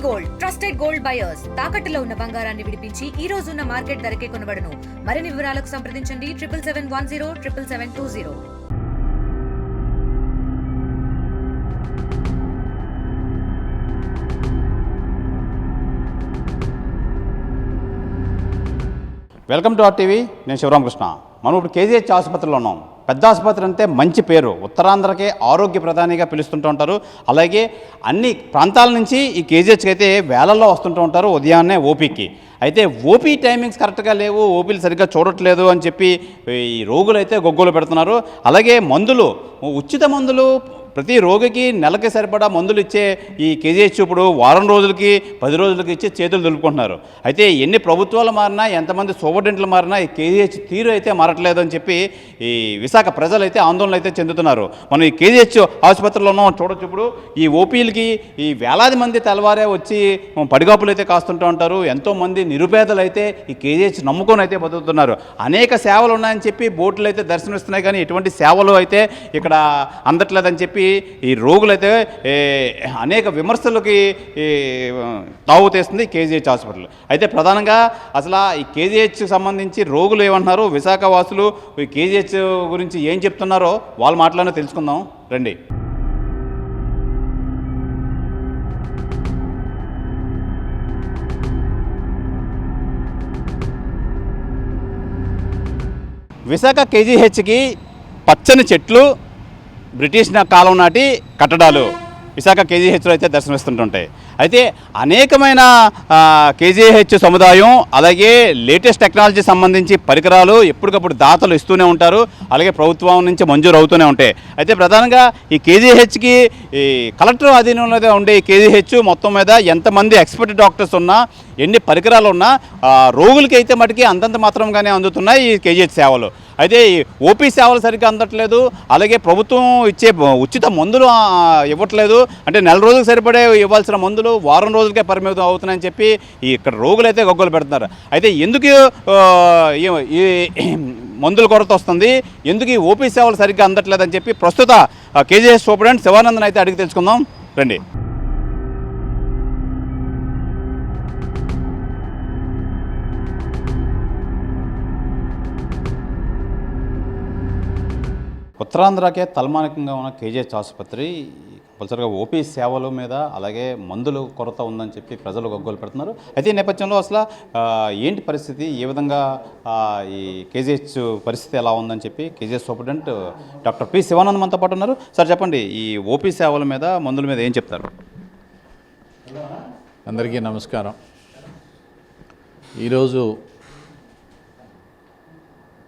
Gold trusted gold buyers తాకట్టులో ఉన్న బంగారాన్ని విడిపించి ఈ రోజు ఉన్న మార్కెట్ ధరకే కొనబడును. మరిన్ని వివరాలకు సంప్రదించండి 7771077720. Welcome to R TV. నేను శివరామకృష్ణ. మనం ఇప్పుడు కేజీహెచ్ ఆసుపత్రిలో ఉన్నాం. పెద్ద ఆసుపత్రి అంటే మంచి పేరు, ఉత్తరాంధ్రకే ఆరోగ్య ప్రధానిగా పిలుస్తుంటూ ఉంటారు. అలాగే అన్ని ప్రాంతాల నుంచి ఈ కేజీహెచ్కి అయితే వేలల్లో వస్తుంటూ ఉంటారు ఉదయాన్నే ఓపీకి. అయితే ఓపీ టైమింగ్స్ కరెక్ట్గా లేవు, ఓపీలు సరిగ్గా చూడట్లేదు అని చెప్పి ఈ రోగులు అయితే గొగ్గోలు పెడుతున్నారు. అలాగే మందులు, ఉచిత మందులు ప్రతి రోగికి నెలకి సరిపడా మందులు ఇచ్చే ఈ కేజీహెచ్ ఇప్పుడు వారం రోజులకి 10 రోజులకి ఇచ్చి చేతులు దులుపుకుంటున్నారు. అయితే ఎన్ని ప్రభుత్వాలు మారినా, ఎంతమంది సూపరింటెండెంట్లు మారినా ఈ కేజీహెచ్ తీరు అయితే మారట్లేదు అని చెప్పి ఈ విశాఖ ప్రజలు అయితే ఆందోళన అయితే చెందుతున్నారు. మనం ఈ కేజీహెచ్ ఆసుపత్రిలోనూ చూడొచ్చు. ఇప్పుడు ఈ ఓపీలకి ఈ వేలాది మంది తెల్లవారే వచ్చి పడిగాపులు అయితే కాస్తుంటూ ఉంటారు. ఎంతోమంది నిరుపేదలు అయితే ఈ కేజీహెచ్ నమ్ముకొని అయితే బతుకుతున్నారు. అనేక సేవలు ఉన్నాయని చెప్పి బోట్లు అయితే దర్శనమిస్తున్నాయి, కానీ ఎటువంటి సేవలు అయితే ఇక్కడ అందట్లేదని చెప్పి ఈ రోగులైతే అనేక విమర్శలకి తావు తీస్తుంది కేజీహెచ్ హాస్పిటల్. అయితే ప్రధానంగా అసలు ఈ కేజీహెచ్కి సంబంధించి రోగులు ఏమంటున్నారు, విశాఖ వాసులు ఈ కేజీహెచ్ గురించి ఏం చెప్తున్నారో వాళ్ళ మాటలోనే తెలుసుకుందాం రండి. విశాఖ కేజీహెచ్కి పచ్చని చెట్లు, బ్రిటిష్ కాలం నాటి కట్టడాలు విశాఖ కేజీహెచ్లో అయితే దర్శనమిస్తుంటుంటాయి. అయితే అనేకమైన కేజీహెచ్ సముదాయం, అలాగే లేటెస్ట్ టెక్నాలజీ సంబంధించి పరికరాలు ఎప్పటికప్పుడు దాతలు ఇస్తూనే ఉంటారు. అలాగే ప్రభుత్వం నుంచి మంజూరు అవుతూనే ఉంటాయి. అయితే ప్రధానంగా ఈ కేజీహెచ్కి ఈ కలెక్టర్ అధీనంలో ఉండే ఈ కేజీహెచ్ మొత్తం మీద ఎంతమంది ఎక్స్పర్ట్ డాక్టర్స్ ఉన్నా, ఎన్ని పరికరాలు ఉన్నా రోగులకి అయితే మటుకి అంతంత మాత్రంగానే అందుతున్నాయి ఈ కేజీహెచ్ సేవలు. అయితే ఈ ఓపీ సేవలు సరిగ్గా అందట్లేదు. అలాగే ప్రభుత్వం ఇచ్చే ఉచిత మందులు ఇవ్వట్లేదు. అంటే నెల రోజులకు సరిపడే ఇవ్వాల్సిన మందులు వారం రోజులకే పరిమితం అవుతున్నాయని చెప్పి ఇక్కడ రోగులు అయితే గొగ్గలు పెడుతున్నారు. అయితే ఎందుకు ఈ మందుల కొరత వస్తుంది, ఎందుకు ఈ ఓపీ సేవలు సరిగ్గా అందట్లేదని చెప్పి ప్రస్తుత కేజీహెచ్ సూపరింటెండెంట్ శివానందన్ అయితే అడిగి తెలుసుకుందాం రండి. ఉత్తరాంధ్రకే తలమానికంగా ఉన్న కేజీహెచ్ ఆసుపత్రి కంపల్సరిగా ఓపీ సేవల మీద అలాగే మందులు కొరత ఉందని చెప్పి ప్రజలు గొగ్గోలు పెడుతున్నారు. అయితే ఈ నేపథ్యంలో అసలు ఏంటి పరిస్థితి, ఏ విధంగా ఈ కేజీహెచ్ పరిస్థితి ఎలా ఉందని చెప్పి KGH superintendent doctor P Shivanand మనతో పాటు ఉన్నారు. సార్ చెప్పండి, ఈ ఓపీ సేవల మీద మందుల మీద ఏం చెప్తారు? అందరికీ నమస్కారం. ఈరోజు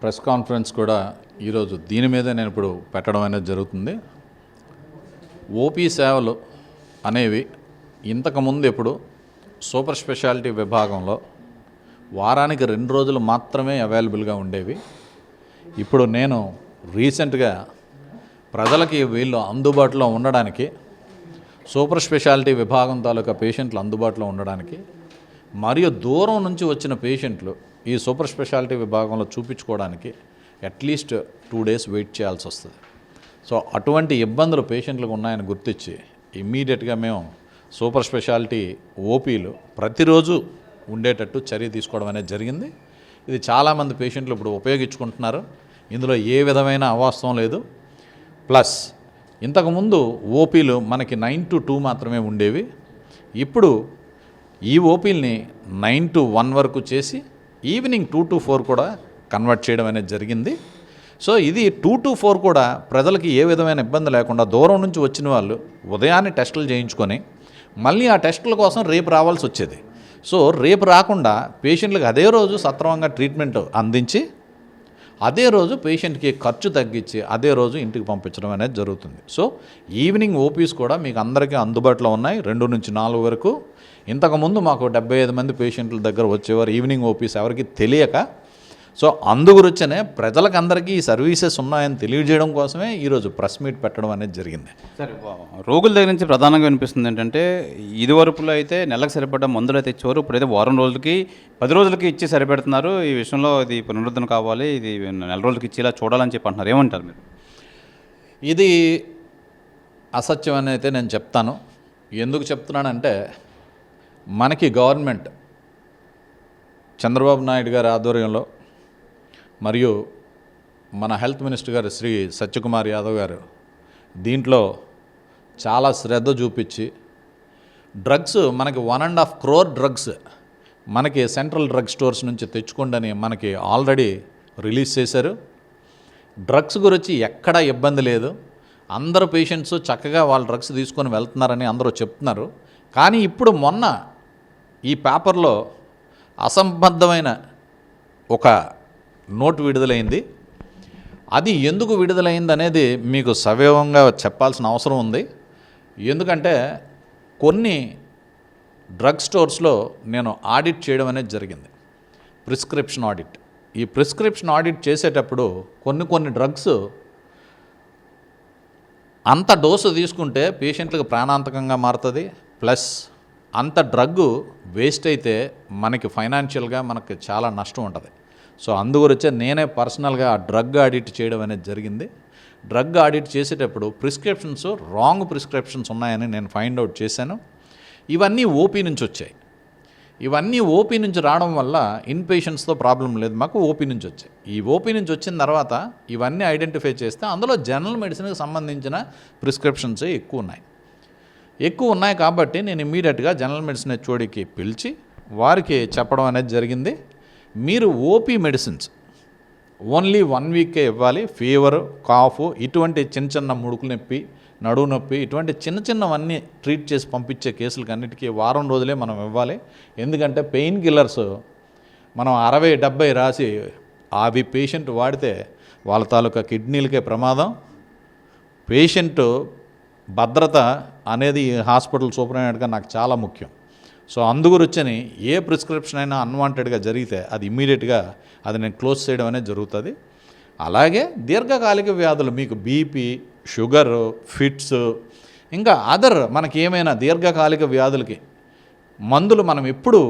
ప్రెస్ కాన్ఫరెన్స్ కూడా ఈరోజు దీని మీద నేను ఇప్పుడు పెట్టడం అనేది జరుగుతుంది. ఓపీ సేవలు అనేవి ఇంతకుముందు ఎప్పుడు సూపర్ స్పెషాలిటీ విభాగంలో వారానికి 2 రోజులు మాత్రమే అవైలబుల్గా ఉండేవి. ఇప్పుడు నేను రీసెంట్గా ప్రజలకి వీళ్ళు అందుబాటులో ఉండడానికి, సూపర్ స్పెషాలిటీ విభాగం తాలూకా పేషెంట్లు అందుబాటులో ఉండడానికి, మరియు దూరం నుంచి వచ్చిన పేషెంట్లు ఈ సూపర్ స్పెషాలిటీ విభాగంలో చూపించుకోవడానికి అట్లీస్ట్ 2 days వెయిట్ చేయాల్సి వస్తుంది. సో అటువంటి ఇబ్బందులు పేషెంట్లకు ఉన్నాయని గుర్తించి ఇమ్మీడియట్గా మేము సూపర్ స్పెషాలిటీ ఓపీలు ప్రతిరోజు ఉండేటట్టు చర్య తీసుకోవడం అనేది జరిగింది. ఇది చాలామంది పేషెంట్లు ఇప్పుడు ఉపయోగించుకుంటున్నారు. ఇందులో ఏ విధమైన అవాస్తవం లేదు. ప్లస్ ఇంతకుముందు ఓపీలు మనకి 9 to 2 మాత్రమే ఉండేవి. ఇప్పుడు ఈ ఓపీల్ని 9 to 1 వరకు చేసి ఈవినింగ్ 2 to 4 కూడా కన్వర్ట్ చేయడం అనేది జరిగింది. సో ఇది 2 to 4 కూడా ప్రజలకి ఏ విధమైన ఇబ్బంది లేకుండా దూరం నుంచి వచ్చిన వాళ్ళు ఉదయాన్నే టెస్టులు చేయించుకొని మళ్ళీ ఆ టెస్టుల కోసం రేపు రావాల్సి వచ్చేది. సో రేపు రాకుండా పేషెంట్లకు అదే రోజు సత్వరంగా ట్రీట్మెంట్ అందించి అదే రోజు పేషెంట్కి ఖర్చు తగ్గించి అదే రోజు ఇంటికి పంపించడం అనేది జరుగుతుంది. సో ఈవినింగ్ ఓపీస్ కూడా మీకు అందరికీ అందుబాటులో ఉన్నాయి 2 నుంచి 4 వరకు. ఇంతకుముందు మాకు 75 మంది పేషెంట్ల దగ్గర వచ్చేవారు ఈవినింగ్ ఓపీస్ ఎవరికి తెలియక. సో అందుగురించనే ప్రజలకు అందరికీ ఈ సర్వీసెస్ ఉన్నాయని తెలియజేయడం కోసమే ఈరోజు ప్రెస్ మీట్ పెట్టడం అనేది జరిగింది. సరే, రోగుల దగ్గర నుంచి ప్రధానంగా వినిపిస్తుంది ఏంటంటే, ఇదివరకులో అయితే నెలకు సరిపడ్డ మందులు అయితే ఇచ్చేవారు, ఇప్పుడైతే వారం రోజులకి 10 రోజులకి ఇచ్చి సరిపెడుతున్నారు. ఈ విషయంలో ఇది పునరుద్ధరణ కావాలి, ఇది నెల రోజులకి ఇచ్చేలా చూడాలని చెప్పి అంటున్నారు. ఏమంటారు మీరు? ఇది అసత్యం అని అయితే నేను చెప్తాను. ఎందుకు చెప్తున్నానంటే, మనకి గవర్నమెంట్ చంద్రబాబు నాయుడు గారి ఆధ్వర్యంలో మరియు మన హెల్త్ మినిస్టర్ గారు శ్రీ సత్యకుమార్ యాదవ్ గారు దీంట్లో చాలా శ్రద్ధ చూపించి డ్రగ్స్ మనకి 1.5 crore డ్రగ్స్ మనకి సెంట్రల్ డ్రగ్ స్టోర్స్ నుంచి తెచ్చుకోండి మనకి ఆల్రెడీ రిలీజ్ చేశారు. డ్రగ్స్ గురించి ఎక్కడా ఇబ్బంది లేదు, అందరు పేషెంట్స్ చక్కగా వాళ్ళ డ్రగ్స్ తీసుకొని వెళ్తున్నారని అందరూ చెప్తున్నారు. కానీ ఇప్పుడు మొన్న ఈ పేపర్లో అసంబద్ధమైన ఒక నోట్ విడుదలైంది. అది ఎందుకు విడుదలైంది అనేది మీకు సవివరంగా చెప్పాల్సిన అవసరం ఉంది. ఎందుకంటే కొన్ని డ్రగ్ స్టోర్స్లో నేను ఆడిట్ చేయడం అనేది జరిగింది, ప్రిస్క్రిప్షన్ ఆడిట్. ఈ ప్రిస్క్రిప్షన్ ఆడిట్ చేసేటప్పుడు కొన్ని డ్రగ్స్ అంత డోసు తీసుకుంటే పేషెంట్లకు ప్రాణాంతకంగా మారుతుంది, ప్లస్ అంత డ్రగ్గు వేస్ట్ అయితే మనకి ఫైనాన్షియల్గా మనకి చాలా నష్టం ఉంటుంది. సో అందుగురించే నేనే పర్సనల్గా ఆ డ్రగ్ ఆడిట్ చేయడం అనేది జరిగింది. డ్రగ్ ఆడిట్ చేసేటప్పుడు ప్రిస్క్రిప్షన్స్ రాంగ్ ప్రిస్క్రిప్షన్స్ ఉన్నాయని నేను ఫైండ్ అవుట్ చేశాను. ఇవన్నీ ఓపీ నుంచి వచ్చాయి. ఇవన్నీ ఓపీ నుంచి రావడం వల్ల ఇన్ పేషెంట్స్తో ప్రాబ్లం లేదు, మాకు ఓపీ నుంచి వచ్చాయి. ఈ ఓపీ నుంచి వచ్చిన తర్వాత ఇవన్నీ ఐడెంటిఫై చేస్తే అందులో జనరల్ మెడిసిన్కి సంబంధించిన ప్రిస్క్రిప్షన్స్ ఎక్కువ ఉన్నాయి కాబట్టి నేను ఇమ్మీడియట్గా జనరల్ మెడిసిన్ హెచ్ఓడికి పిలిచి వారికి చెప్పడం అనేది జరిగింది. మీరు ఓపీ మెడిసిన్స్ ఓన్లీ 1 వీకే ఇవ్వాలి. ఫీవర్, కాఫ్, ఇటువంటి చిన్న ముడుకులు నొప్పి, నడువు నొప్పి, ఇటువంటి చిన్నవన్నీ ట్రీట్ చేసి పంపించే కేసులకి అన్నిటికీ వారం రోజులే మనం ఇవ్వాలి. ఎందుకంటే పెయిన్ కిల్లర్స్ మనం 60-70 రాసి అవి పేషెంట్ వాడితే వాళ్ళ తాలూకా కిడ్నీలకే ప్రమాదం. పేషెంట్ భద్రత అనేది హాస్పిటల్ సూపరింటెండెంట్గా నాకు చాలా ముఖ్యం. సో అందుగురించని ఏ ప్రిస్క్రిప్షన్ అయినా అన్వాంటెడ్గా జరిగితే అది ఇమ్మీడియట్గా అది నేను క్లోజ్ చేయడం అనేది జరుగుతుంది. అలాగే దీర్ఘకాలిక వ్యాధులు మీకు బీపీ, షుగర్, ఫిట్స్, ఇంకా అదర్ మనకి ఏమైనా దీర్ఘకాలిక వ్యాధులకి మందులు మనం ఎప్పుడు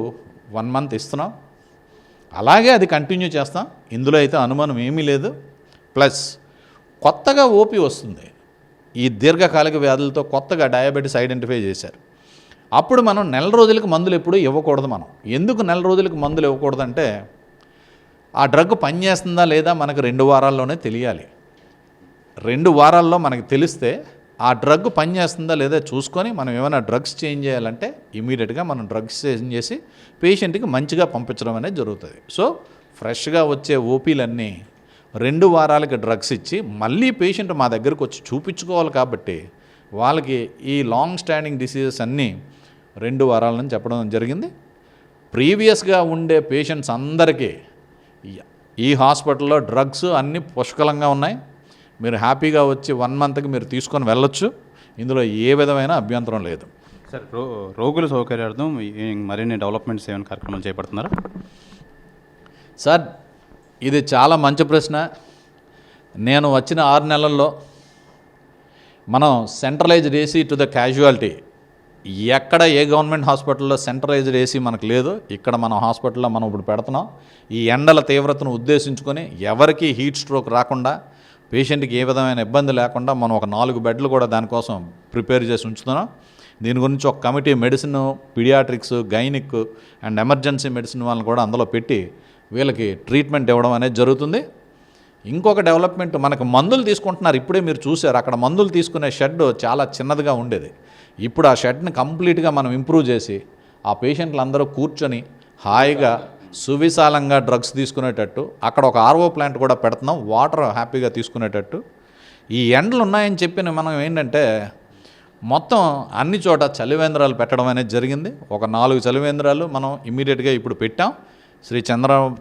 1 month ఇస్తున్నాం, అలాగే అది కంటిన్యూ చేస్తాం. ఇందులో అయితే అనుమానం ఏమీ లేదు. ప్లస్ కొత్తగా ఓపీ వస్తుంది. ఈ దీర్ఘకాలిక వ్యాధులతో కొత్తగా డయాబెటీస్ ఐడెంటిఫై చేశారు. అప్పుడు మనం నెల రోజులకి మందులు ఎప్పుడు ఇవ్వకూడదు. మనం ఎందుకు నెల రోజులకి మందులు ఇవ్వకూడదంటే ఆ డ్రగ్ పనిచేస్తుందా లేదా మనకు 2 వారాల్లోనే తెలియాలి. 2 వారాల్లో మనకు తెలిస్తే ఆ డ్రగ్ పనిచేస్తుందా లేదా చూసుకొని మనం ఏమైనా డ్రగ్స్ చేంజ్ చేయాలంటే ఇమీడియట్గా మనం డ్రగ్స్ చేంజ్ చేసి పేషెంట్కి మంచిగా పంపించడం అనేది జరుగుతుంది. సో ఫ్రెష్గా వచ్చే ఓపీలన్నీ 2 వారాలకి డ్రగ్స్ ఇచ్చి మళ్ళీ పేషెంట్ మా దగ్గరకు వచ్చి చూపించుకోవాలి. కాబట్టి వాళ్ళకి ఈ లాంగ్ స్టాండింగ్ డిసీజెస్ అన్నీ 2 వారాలని చెప్పడం జరిగింది. ప్రీవియస్గా ఉండే పేషెంట్స్ అందరికీ ఈ హాస్పిటల్లో డ్రగ్స్ అన్నీ పుష్కలంగా ఉన్నాయి. మీరు హ్యాపీగా వచ్చి 1 monthకి మీరు తీసుకొని వెళ్ళొచ్చు. ఇందులో ఏ విధమైన అభ్యంతరం లేదు. సార్, రోగుల సౌకర్యార్థం మరిన్ని డెవలప్మెంట్స్ ఏమైనా కార్యక్రమాలు చేపడుతున్నారా? సార్, ఇది చాలా మంచి ప్రశ్న. నేను వచ్చిన 6 నెలల్లో మనం centralised AC to the casualty ఎక్కడ ఏ గవర్నమెంట్ హాస్పిటల్లో సెంట్రలైజ్డ్ ఏసీ మనకు లేదు. ఇక్కడ మన హాస్పిటల్లో మనం ఇప్పుడు పెడుతున్నాం. ఈ ఎండల తీవ్రతను ఉద్దేశించుకొని ఎవరికి హీట్ స్ట్రోక్ రాకుండా, పేషెంట్కి ఏ విధమైన ఇబ్బంది లేకుండా మనం ఒక 4 బెడ్లు కూడా దానికోసం ప్రిపేర్ చేసి ఉంచుతున్నాం. దీని గురించి ఒక committee medicine, paediatrics, gynaec and emergency medicine వాళ్ళని కూడా అందులో పెట్టి వీళ్ళకి ట్రీట్మెంట్ ఇవ్వడం అనేది జరుగుతుంది. ఇంకొక డెవలప్మెంట్, మనకు మందులు తీసుకుంటున్నారు. ఇప్పుడే మీరు చూశారు, అక్కడ మందులు తీసుకునే షెడ్ చాలా చిన్నదిగా ఉండేది. ఇప్పుడు ఆ షెడ్ని కంప్లీట్గా మనం ఇంప్రూవ్ చేసి ఆ పేషెంట్లు అందరూ కూర్చొని హాయిగా సువిశాలంగా డ్రగ్స్ తీసుకునేటట్టు అక్కడ ఒక ఆర్ఓ ప్లాంట్ కూడా పెడుతున్నాం, వాటర్ హ్యాపీగా తీసుకునేటట్టు. ఈ ఎండలు ఉన్నాయని చెప్పిన మనం ఏంటంటే మొత్తం అన్ని చోట చలివేంద్రాలు పెట్టడం అనేది జరిగింది. ఒక 4 చలివేంద్రాలు మనం ఇమ్మీడియట్గా ఇప్పుడు పెట్టాం. శ్రీ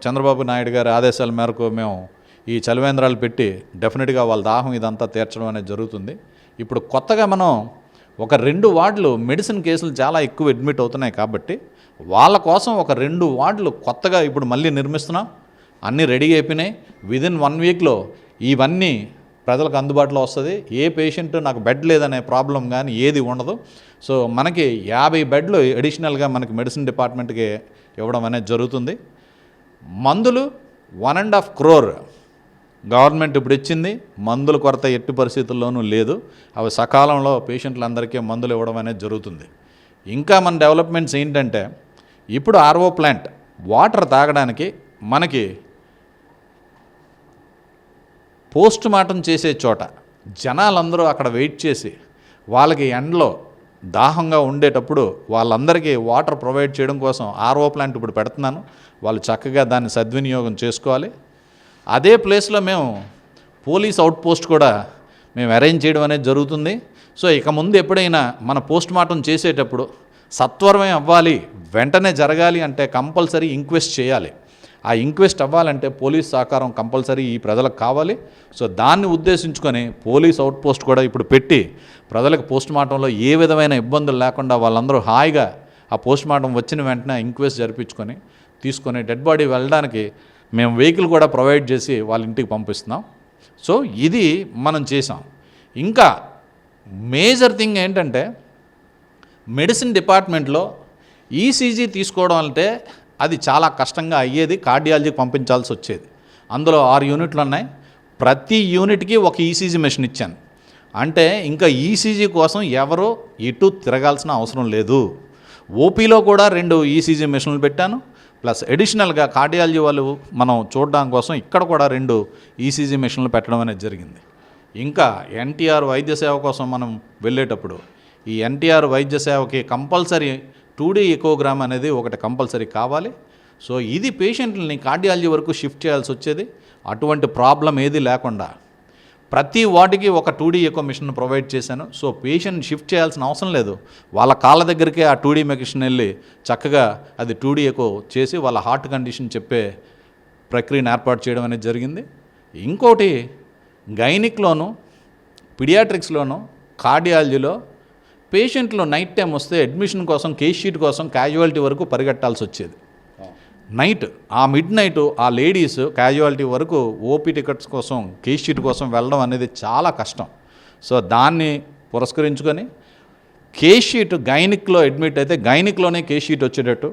చంద్రబాబు నాయుడు గారి ఆదేశాల మేరకు మేము ఈ చలివేంద్రాలు పెట్టి డెఫినెట్గా వాళ్ళ దాహం ఇదంతా తీర్చడం అనేది జరుగుతుంది. ఇప్పుడు కొత్తగా మనం ఒక 2 వార్డులు మెడిసిన్ కేసులు చాలా ఎక్కువ అడ్మిట్ అవుతున్నాయి కాబట్టి వాళ్ళ కోసం ఒక 2 వార్డులు కొత్తగా ఇప్పుడు మళ్ళీ నిర్మిస్తున్నాం. అన్నీ రెడీ అయిపోయినాయి. విదిన్ 1 వీక్లో ఇవన్నీ ప్రజలకు అందుబాటులో వస్తుంది. ఏ పేషెంట్ నాకు బెడ్ లేదనే ప్రాబ్లం కానీ ఏది ఉండదు. సో మనకి 50 బెడ్లు అడిషనల్గా మనకి మెడిసిన్ డిపార్ట్మెంట్కి ఇవ్వడం అనేది జరుగుతుంది. మందులు 1.5 crore గవర్నమెంట్ ఇప్పుడు ఇచ్చింది. మందుల కొరత ఎట్టి పరిస్థితుల్లోనూ లేదు. అవి సకాలంలో పేషెంట్లందరికీ మందులు ఇవ్వడం అనేది జరుగుతుంది. ఇంకా మన డెవలప్మెంట్స్ ఏంటంటే ఇప్పుడు ఆర్ఓ ప్లాంట్ వాటర్ తాగడానికి మనకి పోస్ట్ మార్టం చేసే చోట జనాలందరూ అక్కడ వెయిట్ చేసి వాళ్ళకి ఎండలో దాహంగా ఉండేటప్పుడు వాళ్ళందరికీ వాటర్ ప్రొవైడ్ చేయడం కోసం ఆర్ఓ ప్లాంట్ ఇప్పుడు పెడుతున్నాను. వాళ్ళు చక్కగా దాన్ని సద్వినియోగం చేసుకోవాలి. అదే ప్లేస్లో మేము పోలీస్ అవుట్ పోస్ట్ కూడా మేము అరేంజ్ చేయడం అనేది జరుగుతుంది. సో ఇక ముందు ఎప్పుడైనా మన పోస్ట్ మార్టం చేసేటప్పుడు సత్వరమే అవ్వాలి, వెంటనే జరగాలి అంటే కంపల్సరీ ఇంక్వెస్ట్ చేయాలి. ఆ ఇంక్వెస్ట్ అవ్వాలంటే పోలీస్ సహకారం కంపల్సరీ ఈ ప్రజలకు కావాలి. సో దాన్ని ఉద్దేశించుకొని పోలీస్ అవుట్ పోస్ట్ కూడా ఇప్పుడు పెట్టి ప్రజలకు పోస్ట్ మార్టంలో ఏ విధమైన ఇబ్బందులు లేకుండా వాళ్ళందరూ హాయిగా ఆ పోస్ట్ మార్టం వచ్చిన వెంటనే ఇంక్వెస్ట్ జరిపించుకొని తీసుకొని డెడ్ బాడీ వెళ్ళడానికి మేము వెహికల్ కూడా ప్రొవైడ్ చేసి వాళ్ళ ఇంటికి పంపిస్తున్నాం. సో ఇది మనం చేసాం. ఇంకా మేజర్ థింగ్ ఏంటంటే మెడిసిన్ డిపార్ట్మెంట్లో ఈసీజీ తీసుకోవడం అంటే అది చాలా కష్టంగా అయ్యేది, కార్డియాలజీకి పంపించాల్సి వచ్చేది. అందులో 6 యూనిట్లు ఉన్నాయి. ప్రతి యూనిట్కి ఒక ఈసీజీ మెషిన్ ఇచ్చాను. అంటే ఇంకా ఈసీజీ కోసం ఎవరు ఇటు తిరగాల్సిన అవసరం లేదు. ఓపీలో కూడా 2 ఈసీజీ మెషిన్లు పెట్టాను. ప్లస్ అడిషనల్గా కార్డియాలజీ వాళ్ళు మనం చూడడం కోసం ఇక్కడ కూడా 2 ఈసీజీ మెషిన్లు పెట్టడం అనేది జరిగింది. ఇంకా ఎన్టీఆర్ వైద్య సేవ కోసం మనం వెళ్ళేటప్పుడు ఈ ఎన్టీఆర్ వైద్య సేవకి కంపల్సరీ 2D ఎకోగ్రామ్ అనేది ఒకటి కంపల్సరీ కావాలి. సో ఇది పేషెంట్లని కార్డియాలజీ వరకు షిఫ్ట్ చేయాల్సి వచ్చేది. అటువంటి ప్రాబ్లం ఏది లేకుండా ప్రతి వాటికి ఒక 2D ఎకో మిషన్ ప్రొవైడ్ చేశాను. సో పేషెంట్ షిఫ్ట్ చేయాల్సిన అవసరం లేదు. వాళ్ళ కాళ్ళ దగ్గరికే ఆ 2D మెషిన్ వెళ్ళి చక్కగా అది 2D ఎకో చేసి వాళ్ళ హార్ట్ కండిషన్ చెప్పే ప్రక్రియను ఏర్పాటు చేయడం అనేది జరిగింది. ఇంకోటి గైనిక్లోను, పిడియాట్రిక్స్లోను, కార్డియాలజీలో పేషెంట్లు నైట్ టైం వస్తే అడ్మిషన్ కోసం కేస్ షీట్ కోసం క్యాజువాలిటీ వరకు పరిగెట్టాల్సి వచ్చేది. నైట్ ఆ మిడ్ నైట్ ఆ లేడీస్ క్యాజువాలిటీ వరకు ఓపీ టికెట్స్ కోసం కేస్ షీట్ కోసం వెళ్ళడం అనేది చాలా కష్టం. సో దాన్ని పురస్కరించుకొని కేస్ షీట్ గైనిక్లో అడ్మిట్ అయితే గైనిక్లోనే కేస్ షీట్ వచ్చేటట్టు,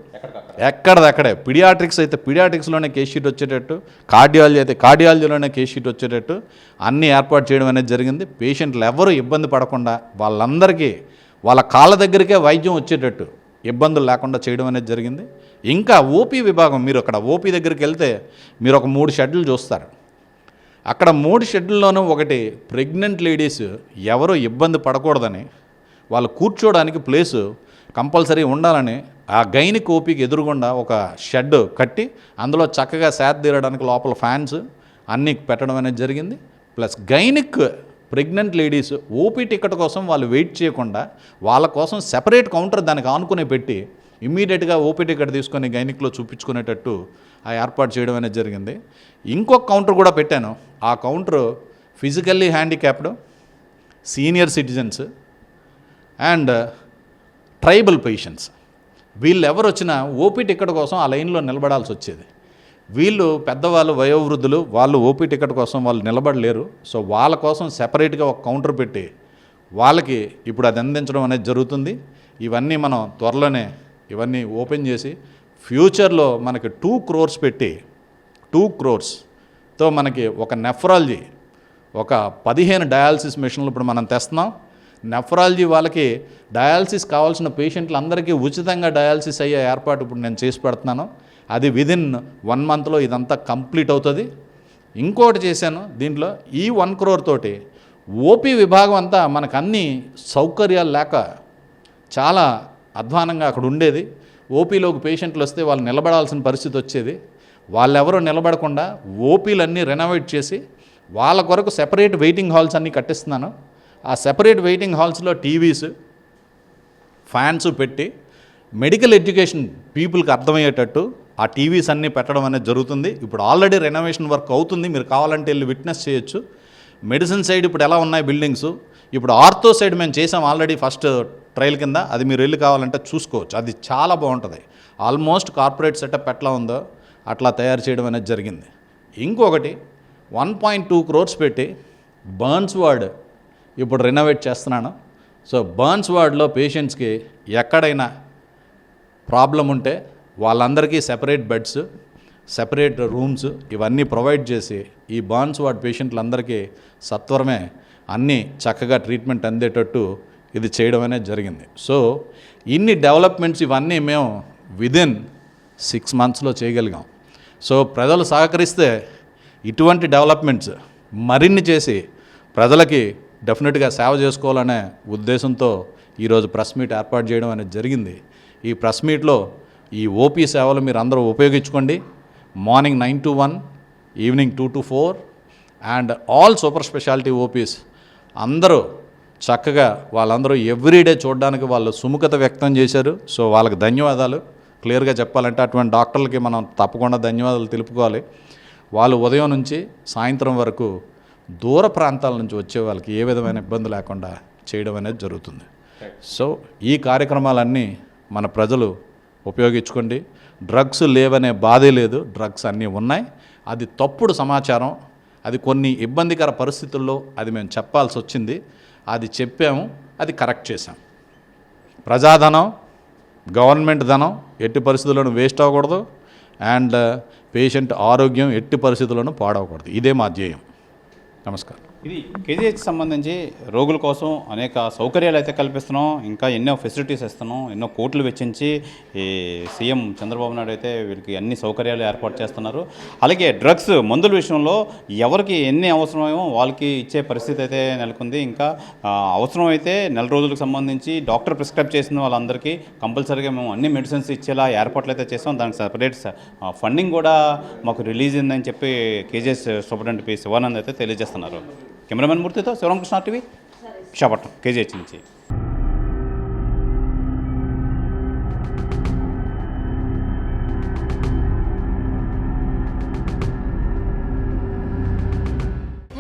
ఎక్కడదక్కడే పిడియాట్రిక్స్ అయితే పిడియాట్రిక్స్లోనే కేస్ షీట్ వచ్చేటట్టు, కార్డియాలజీ అయితే కార్డియాలజీలోనే కేస్ షీట్ వచ్చేటట్టు అన్నీ ఏర్పాటు చేయడం అనేది జరిగింది. పేషెంట్లు ఎవరు ఇబ్బంది పడకుండా వాళ్ళందరికీ వాళ్ళ కాళ్ళ దగ్గరికే వైద్యం వచ్చేటట్టు ఇబ్బందులు లేకుండా చేయడం అనేది జరిగింది. ఇంకా ఓపీ విభాగం, మీరు అక్కడ ఓపీ దగ్గరికి వెళ్తే మీరు ఒక 3 షెడ్యూల్ చూస్తారు. అక్కడ 3 షెడ్యూల్లోనూ ఒకటి ప్రెగ్నెంట్ లేడీస్ ఎవరు ఇబ్బంది పడకూడదని వాళ్ళు కూర్చోడానికి ప్లేసు కంపల్సరీ ఉండాలని ఆ గైనిక్ ఓపీకి ఎదురుగుండా ఒక షెడ్ కట్టి అందులో చక్కగా సేద తీరడానికి లోపల ఫ్యాన్స్ అన్నీ పెట్టడం అనేది జరిగింది. Plus gynaec pregnant ladies OP ticket కోసం వాళ్ళు వెయిట్ చేయకుండా వాళ్ళ కోసం సెపరేట్ కౌంటర్ దానికి ఆనుకునే పెట్టి ఇమ్మీడియట్గా ఓపీ టికెట్ తీసుకొని గైనిక్లో చూపించుకునేటట్టు ఆ ఏర్పాటు చేయడం అనేది జరిగింది. ఇంకొక కౌంటర్ కూడా పెట్టాను. ఆ counter physically handicapped, senior citizens and tribal patients వీళ్ళు ఎవరు వచ్చినా ఓపీ టికెట్ కోసం ఆ లైన్లో నిలబడాల్సి వచ్చేది. వీళ్ళు పెద్దవాళ్ళు, వయోవృద్ధులు, వాళ్ళు ఓపీ టికెట్ కోసం వాళ్ళు నిలబడలేరు. సో వాళ్ళ కోసం సెపరేట్గా ఒక కౌంటర్ పెట్టి వాళ్ళకి ఇప్పుడు అది అందించడం అనేది జరుగుతుంది. ఇవన్నీ మనం త్వరలోనే ఇవన్నీ ఓపెన్ చేసి ఫ్యూచర్లో మనకి 2 crores పెట్టి 2 crores మనకి ఒక నెఫ్రాలజీ ఒక 15 డయాలసిస్ మెషిన్లు ఇప్పుడు మనం తెస్తున్నాం. నెఫ్రాలజీ వాళ్ళకి డయాలసిస్ కావాల్సిన పేషెంట్లందరికీ ఉచితంగా డయాలసిస్ అయ్యే ఏర్పాటు ఇప్పుడు నేను చేసి పెడుతున్నాను. అది విదిన్ 1 monthలో ఇదంతా కంప్లీట్ అవుతుంది. ఇంకోటి చేశాను దీంట్లో, ఈ 1 crore తోటి ఓపీ విభాగం అంతా మనకు అన్ని సౌకర్యాలు లేక చాలా అధ్వానంగా అక్కడ ఉండేది. ఓపీలోకి పేషెంట్లు వస్తే వాళ్ళు నిలబడాల్సిన పరిస్థితి వచ్చేది. వాళ్ళెవరూ నిలబడకుండా ఓపీలన్నీ రెనోవేట్ చేసి వాళ్ళ కొరకు సెపరేట్ వెయిటింగ్ హాల్స్ అన్నీ కట్టిస్తున్నాను. ఆ సెపరేట్ వెయిటింగ్ హాల్స్లో టీవీస్, ఫ్యాన్స్ పెట్టి మెడికల్ ఎడ్యుకేషన్ పీపుల్కి అర్థమయ్యేటట్టు ఆ టీవీస్ అన్నీ పెట్టడం అనేది జరుగుతుంది. ఇప్పుడు ఆల్రెడీ రెనోవేషన్ వర్క్ అవుతుంది. మీరు కావాలంటే వెళ్ళి విట్నెస్ చేయొచ్చు. మెడిసిన్ సైడ్ ఇప్పుడు ఎలా ఉన్నాయి బిల్డింగ్స్, ఇప్పుడు ఆర్థో సైడ్ మేము చేసాం ఆల్రెడీ ఫస్ట్ ట్రయల్ కింద. అది మీరు వెళ్ళి కావాలంటే చూసుకోవచ్చు. అది చాలా బాగుంటుంది. ఆల్మోస్ట్ కార్పొరేట్ సెటప్ ఎట్లా ఉందో అట్లా తయారు చేయడం అనేది జరిగింది. ఇంకొకటి 1.2 crores పెట్టి బర్న్స్ వార్డ్ ఇప్పుడు రెనోవేట్ చేస్తున్నాను. సో బర్న్స్ వార్డ్లో పేషెంట్స్కి ఎక్కడైనా ప్రాబ్లం ఉంటే వాళ్ళందరికీ సెపరేట్ బెడ్స్, సెపరేట్ రూమ్స్ ఇవన్నీ ప్రొవైడ్ చేసి ఈ బర్న్స్ వార్డ్ పేషెంట్లందరికీ సత్వరమే అన్నీ చక్కగా ట్రీట్మెంట్ అందేటట్టు ఇది చేయడం అనేది జరిగింది. సో ఇన్ని డెవలప్మెంట్స్ ఇవన్నీ మేము విదిన్ 6 monthsలో చేయగలిగాం. సో ప్రజలు సహకరిస్తే ఇటువంటి డెవలప్మెంట్స్ మరిన్ని చేసి ప్రజలకి డెఫినెట్గా సేవ చేసుకోవాలనే ఉద్దేశంతో ఈరోజు ప్రెస్ మీట్ ఏర్పాటు చేయడం అనేది జరిగింది. ఈ ప్రెస్ మీట్లో ఈ ఓపీ సేవలు మీరు అందరూ ఉపయోగించుకోండి. Morning 9 to 1, evening 2 to 4 and all super speciality OPs అందరూ చక్కగా వాళ్ళందరూ ఎవ్రీడే చూడడానికి వాళ్ళు సుముఖత వ్యక్తం చేశారు. సో వాళ్ళకి ధన్యవాదాలు. క్లియర్గా చెప్పాలంటే అటువంటి డాక్టర్లకి మనం తప్పకుండా ధన్యవాదాలు తెలుపుకోవాలి. వాళ్ళు ఉదయం నుంచి సాయంత్రం వరకు దూర ప్రాంతాల నుంచి వచ్చే వాళ్ళకి ఏ విధమైన ఇబ్బంది లేకుండా చేయడం అనేది జరుగుతుంది. సో ఈ కార్యక్రమాలన్నీ మన ప్రజలు ఉపయోగించుకోండి. డ్రగ్స్ లేవనే బాధే లేదు, డ్రగ్స్ అన్నీ ఉన్నాయి. అది తప్పుడు సమాచారం, అది కొన్ని ఇబ్బందికర పరిస్థితుల్లో అది మేము చెప్పాల్సి వచ్చింది. అది చెప్పాము, అది కరెక్ట్ చేశాం. ప్రజాధనం, గవర్నమెంట్ ధనం ఎట్టి పరిస్థితుల్లోనూ వేస్ట్ అవ్వకూడదు అండ్ పేషెంట్ ఆరోగ్యం ఎట్టి పరిస్థితుల్లోనూ పాడవకూడదు. ఇదే మా ధ్యేయం. నమస్కారం. ఇది కేజీహెచ్ సంబంధించి రోగుల కోసం అనేక సౌకర్యాలు అయితే కల్పిస్తున్నాం, ఇంకా ఎన్నో ఫెసిలిటీస్ ఇస్తున్నాం, ఎన్నో కోట్లు వెచ్చించి ఈ సీఎం చంద్రబాబు నాయుడు అయితే వీరికి అన్ని సౌకర్యాలు ఏర్పాటు చేస్తున్నారు. అలాగే డ్రగ్స్ మందుల విషయంలో ఎవరికి ఎన్ని అవసరమేమో వాళ్ళకి ఇచ్చే పరిస్థితి అయితే నెలకొంది. ఇంకా అవసరం అయితే నెల రోజులకు సంబంధించి డాక్టర్ ప్రిస్క్రైబ్ చేసిన వాళ్ళందరికీ కంపల్సరీగా మేము అన్ని మెడిసిన్స్ ఇచ్చేలా ఏర్పాట్లు అయితే చేస్తాం. దానికి సపరేట్ ఫండింగ్ కూడా మాకు రిలీజ్ అయిందని చెప్పి కేజీహెచ్ సూపరింటెండెంట్ పి శివానంద్ అయితే తెలియజేస్తున్నారు. కెమెరామెన్ మూర్తితో శివరామకృష్ణ టీవీ, విశాఖపట్నం, కేజీహెచ్ నుంచి.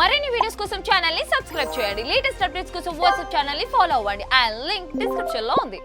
మరిన్ని వీడియోస్ కోసం ఛానల్ ని సబ్స్క్రైబ్ చేయండి. లేటెస్ట్ అప్డేట్స్ కోసం వాట్సాప్ ఛానల్ ని ఫాలో అవ్వండి. ఆ లింక్ డిస్క్రిప్షన్ లో ఉంది.